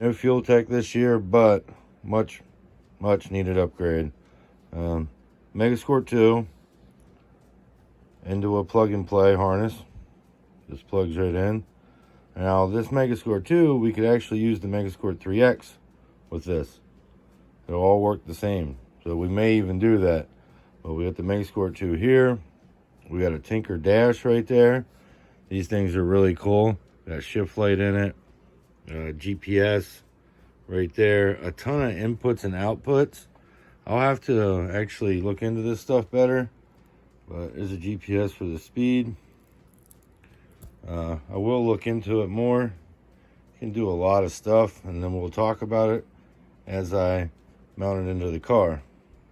No fuel tech this year, but much needed upgrade. Megasquirt 2 into a plug and play harness. Just plugs right in. Now this Megasquirt 2, we could actually use the Megasquirt 3X with this. It'll all work the same. So we may even do that. But we got the Megasquirt 2 here. We got a Tinker dash right there. These things are really cool. Got shift light in it. GPS right there. A ton of inputs and outputs. I'll have to actually look into this stuff better. But there's a GPS for the speed. I will look into it more. You can do a lot of stuff, and then we'll talk about it as I mount it into the car.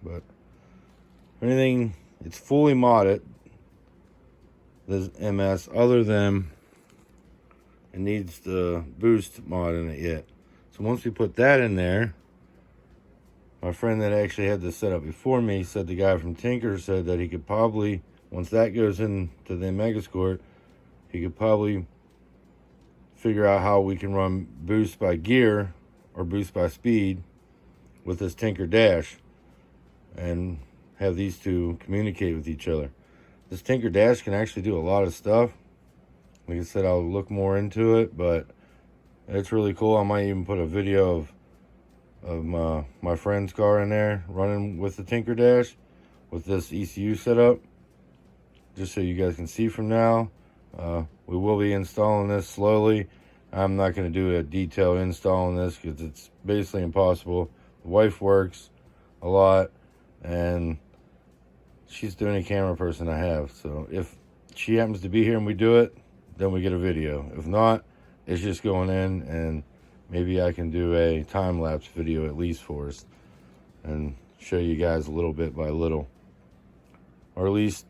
But anything, it's fully modded, this MS, other than it needs the boost mod in it yet. So once we put that in there, my friend that actually had this set up before me said, the guy from Tinker said that he could probably, once that goes into the Megasquirt, he could probably figure out how we can run boost by gear or boost by speed with this Tinker dash and have these two communicate with each other. This Tinker dash can actually do a lot of stuff. Like I said, I'll look more into it, but it's really cool. I might even put a video of my friend's car in there running with the Tinker dash with this ECU setup, just so you guys can see from now. We will be installing this slowly. I'm not going to do a detailed install on this because it's basically impossible. The wife works a lot, and she's the only camera person I have. So if she happens to be here and we do it, then we get a video. If not, it's just going in, and maybe I can do a time-lapse video at least for us and show you guys a little bit by little. Or at least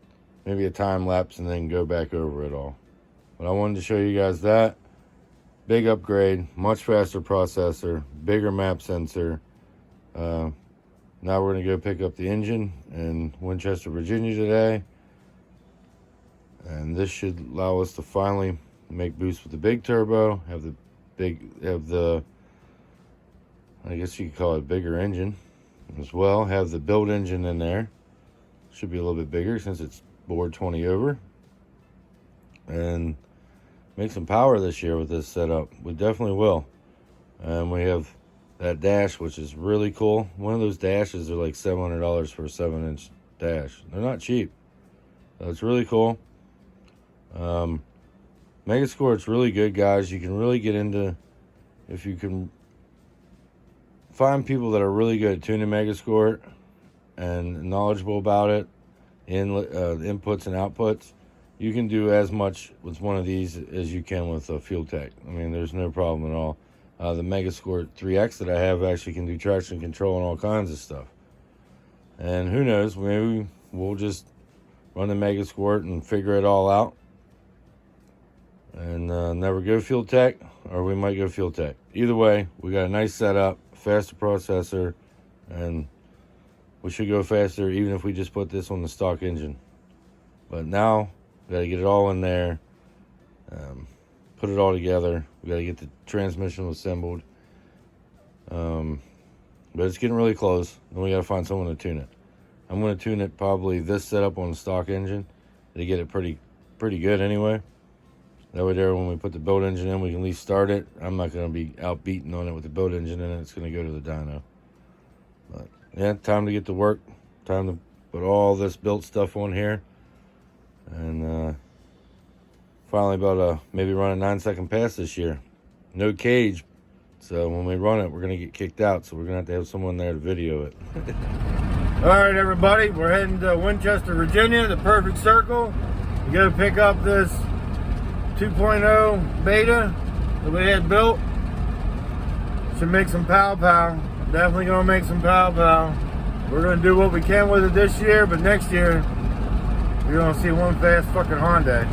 maybe a time-lapse and then go back over it all. But I wanted to show you guys that. Big upgrade, much faster processor, bigger map sensor. Now we're going to go pick up the engine in Winchester, Virginia today. And this should allow us to finally make boost with the big turbo, have the I guess you could call it bigger engine as well, have the build engine in there. Should be a little bit bigger since it's bored 20 over. And make some power this year with this setup. We definitely will. And we have that dash, which is really cool. One of those dashes are like $700 for a 7-inch dash. They're not cheap. So it's really cool. Megasquirt's really good, guys. You can really get into, if you can find people that are really good at tuning Megasquirt and knowledgeable about it, inputs and outputs, you can do as much with one of these as you can with a fuel tech. I mean, there's no problem at all. The Megasquirt 3X that I have actually can do traction control and all kinds of stuff. And who knows, maybe we'll just run the Megasquirt and figure it all out and never go fuel tech, or we might go fuel tech. Either way, we got a nice setup, faster processor, and we should go faster even if we just put this on the stock engine. But now we got to get it all in there, put it all together. We got to get the transmission assembled, but it's getting really close. Then we got to find someone to tune it. I'm going to tune it probably this setup on the stock engine to get it pretty good anyway. That way there, when we put the build engine in, we can at least start it. I'm not going to be out beating on it with the build engine in it. It's going to go to the dyno. But yeah, time to get to work. Time to put all this built stuff on here. And finally about to maybe run a 9-second pass this year. No cage. So when we run it, we're going to get kicked out. So we're going to have someone there to video it. All right, everybody. We're heading to Winchester, Virginia, the perfect circle. We got to pick up this 2.0 beta that we had built. Should make some pow. Definitely gonna make some pow. We're gonna do what we can with it this year, but next year you're gonna see one fast fucking Hyundai.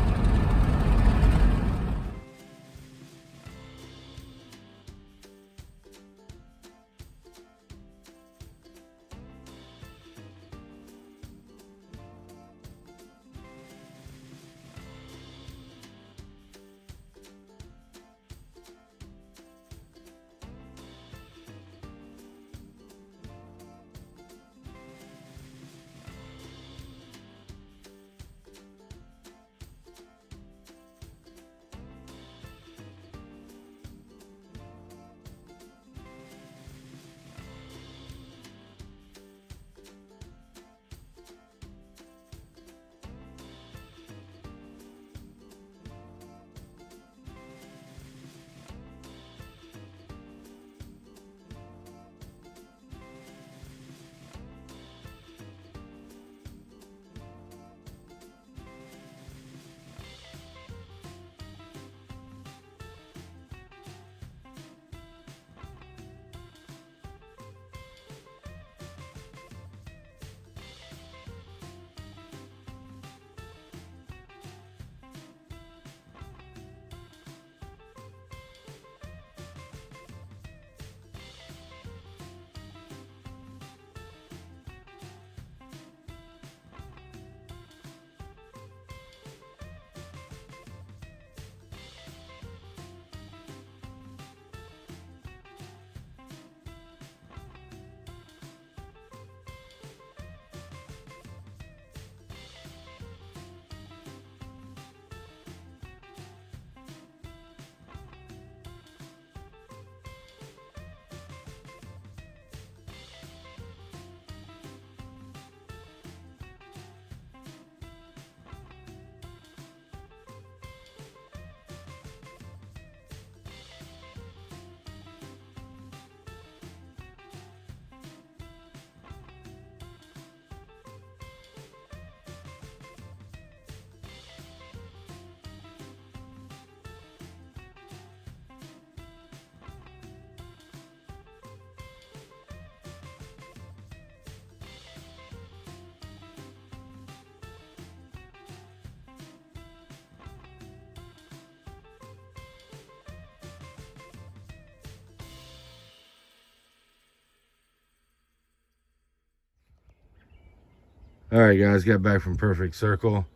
All right, guys, got back from Perfect Circle.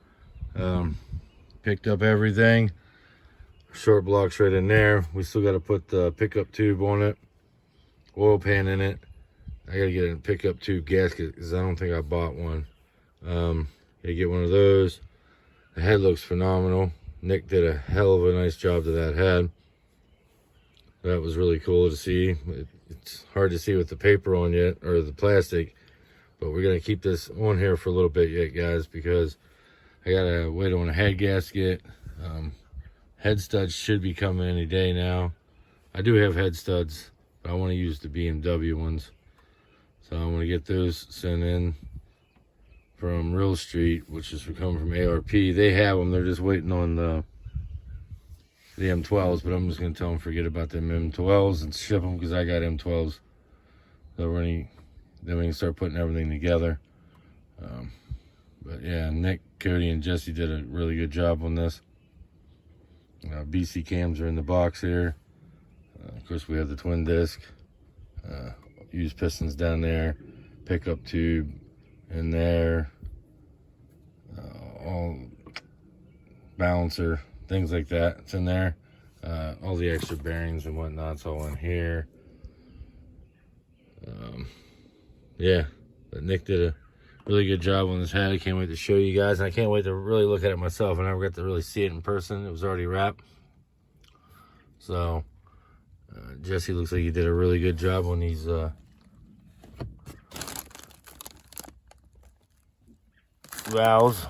Picked up everything. Short blocks right in there. We still got to put the pickup tube on it, oil pan in it. I got to get a pickup tube gasket because I don't think I bought one. Gotta get one of those. The head looks phenomenal. Nick did a hell of a nice job to that head. That was really cool to see. It's hard to see with the paper on yet, or the plastic, but we're gonna keep this on here for a little bit yet, guys, because I gotta wait on a head gasket. Head studs should be coming any day now. I do have head studs, but I want to use the BMW ones, so I'm gonna get those sent in from Real Street, which is coming from ARP. They have them. They're just waiting on the M12s, but I'm just gonna tell them forget about them M12s and ship them because I got M12s. So then we can start putting everything together. But yeah, Nick, Cody, and Jesse did a really good job on this. BC cams are in the box here. Of course, we have the twin disc. Used pistons down there. Pickup tube in there. All balancer, things like that. It's in there. All the extra bearings and whatnot's all in here. Yeah, but Nick did a really good job on this head. I can't wait to show you guys, and I can't wait to really look at it myself. I never got to really see it in person. It was already wrapped. So Jesse looks like he did a really good job on these valves.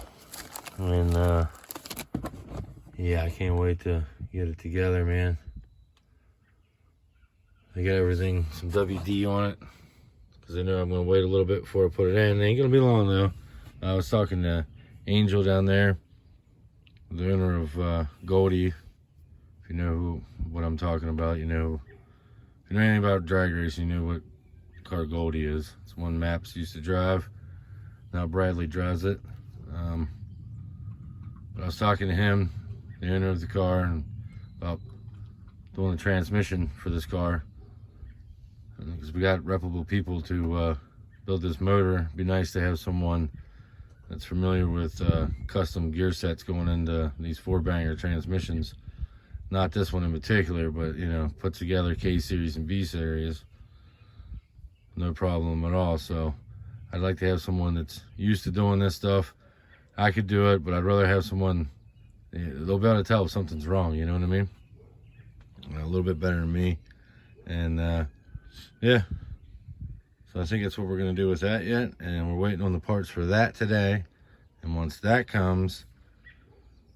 And yeah, I can't wait to get it together, man. I got everything, some WD on it, because I know I'm going to wait a little bit before I put it in. It ain't going to be long, though. I was talking to Angel down there, the owner of Goldie. If you know what I'm talking about, you know. If you know anything about drag racing, you know what car Goldie is. It's one Maps used to drive. Now Bradley drives it. But I was talking to him, the owner of the car, and about doing the transmission for this car. Because we got reputable people to build this motor. It'd be nice to have someone that's familiar with custom gear sets going into these 4-banger transmissions. Not this one in particular, but you know, put together K series and B series, no problem at all. So I'd like to have someone that's used to doing this stuff. I could do it, but I'd rather have someone, they'll be able to tell if something's wrong, you know what I mean? A little bit better than me. And yeah, so I think that's what we're gonna do with that yet, and we're waiting on the parts for that today. And once that comes,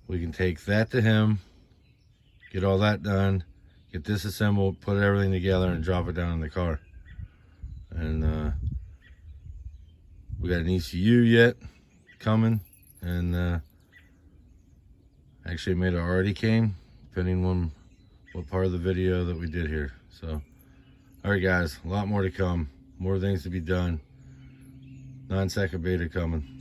we can take that to him, get all that done, get this assembled, put everything together, and drop it down in the car. And we got an ECU yet coming, and actually made it already came, depending on what part of the video that we did here. So all right, guys, a lot more to come, more things to be done. 9-second beta coming.